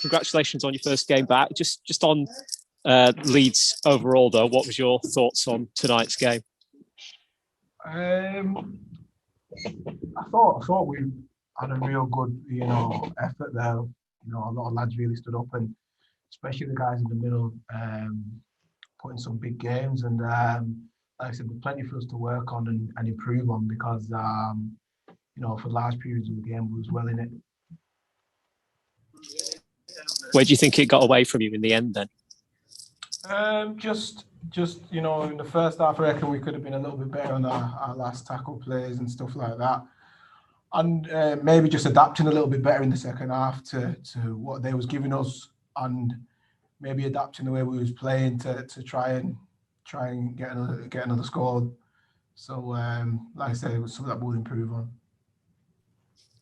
congratulations on your first game back. Just on Leeds overall, though, what was your thoughts on tonight's game? I thought we had a real good, effort there. A lot of lads really stood up, and especially the guys in the middle, putting some big games. And like I said, there's plenty for us to work on and improve on because, for large periods of the game, we was well in it. Where do you think it got away from you in the end then? Just in the first half, I reckon we could have been a little bit better on our last tackle plays and stuff like that. And maybe just adapting a little bit better in the second half to what they was giving us, and maybe adapting the way we was playing to try and get another score. So, like I said, it was something that we'll improve on.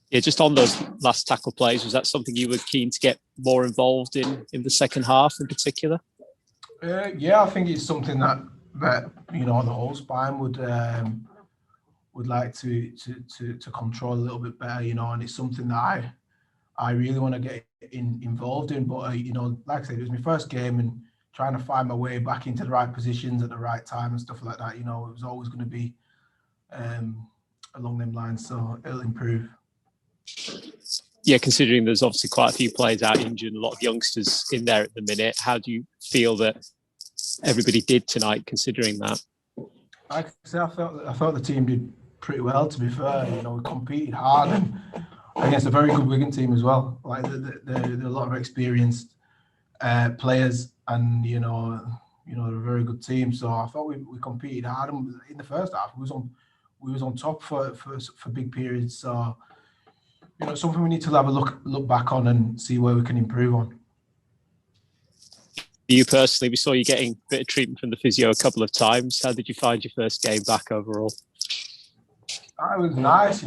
Yeah, just on those last tackle plays, was that something you were keen to get more involved in the second half in particular? Yeah, I think it's something that the whole spine would like to control a little bit better, and it's something that I really want to get involved in. But like I said, it was my first game, and trying to find my way back into the right positions at the right time and stuff like that. It was always going to be along them lines, so it'll improve. Yeah, considering there's obviously quite a few players out injured, a lot of youngsters in there at the minute. How do you feel that everybody did tonight, considering that? Like I said, I thought the team did pretty well. To be fair, we competed hard and against a very good Wigan team as well. Like they're a lot of experienced players, and they're a very good team. So I thought we competed hard, and in the first half we was on top for big periods. So. Something we need to have a look back on and see where we can improve on. You personally, we saw you getting a bit of treatment from the physio a couple of times. How did you find your first game back overall? It was nice,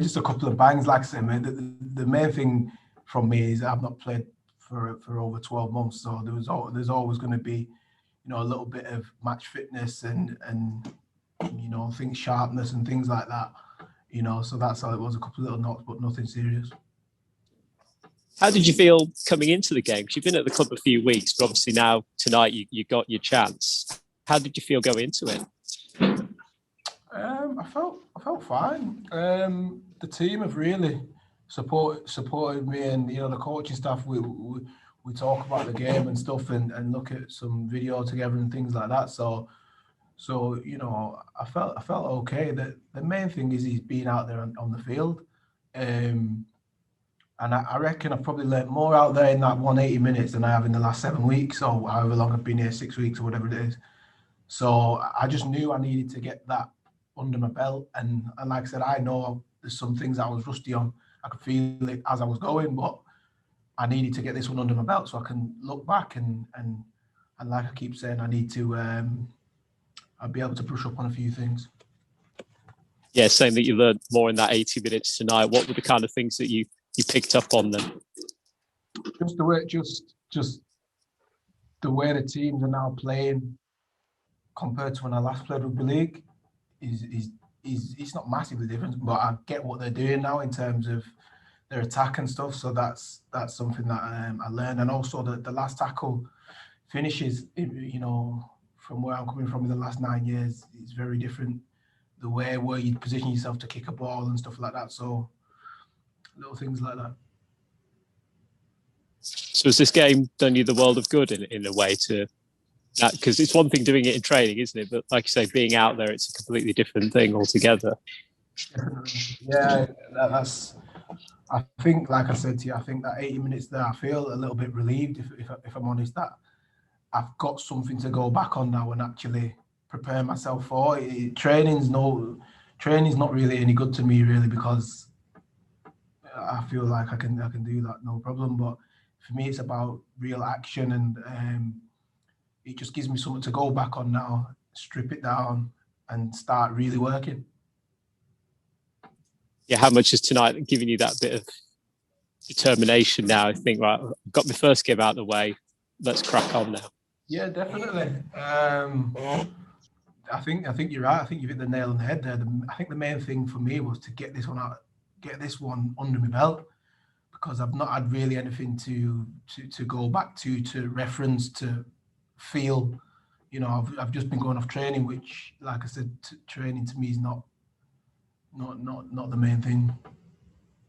just a couple of bangs, like I said, man. The main thing from me is I've not played for over 12 months, so there's always going to be, a little bit of match fitness and things, sharpness and things like that. So that's how it was, a couple of little knocks, but nothing serious. How did you feel coming into the game? Because you've been at the club a few weeks, but obviously now tonight you got your chance. How did you feel going into it? I felt fine. The team have really supported me, and the coaching staff. We talk about the game and stuff, and look at some video together and things like that. So I felt okay. The main thing is he's being out there on the field, and I reckon I've probably learnt more out there in that 180 minutes than I have in the last 7 weeks, or however long I've been here, 6 weeks or whatever it is. So I just knew I needed to get that under my belt, and like I said, I know there's some things I was rusty on. I could feel it as I was going, but I needed to get this one under my belt so I can look back and like I keep saying, I need to. I'll be able to brush up on a few things. Yeah, saying that you learned more in that 80 minutes tonight. What were the kind of things that you picked up on then? Just the way the teams are now playing compared to when I last played Rugby League is it's not massively different, but I get what they're doing now in terms of their attack and stuff. So that's something that I learned, and also the last tackle finishes, from where I'm coming from in the last 9 years, it's very different. The way where you position yourself to kick a ball and stuff like that. So little things like that. So has this game done you the world of good in a way to that? Because it's one thing doing it in training, isn't it? But like you say, being out there, it's a completely different thing altogether. Yeah, that's. I think, like I said to you, I think that 80 minutes there, I feel a little bit relieved, if I'm honest, that I've got something to go back on now and actually prepare myself for. Training's not really any good to me, really, because I feel like I can do that no problem. But for me, it's about real action, and it just gives me something to go back on now, strip it down, and start really working. Yeah, how much is tonight giving you that bit of determination now? I think, right, I've got my first game out of the way, let's crack on now. Yeah, definitely. I think you're right. I think you've hit the nail on the head there. I think the main thing for me was to get this one out, get this one under my belt, because I've not had really anything to go back to reference, to feel. You know, I've just been going off training, which, like I said, training to me is not the main thing.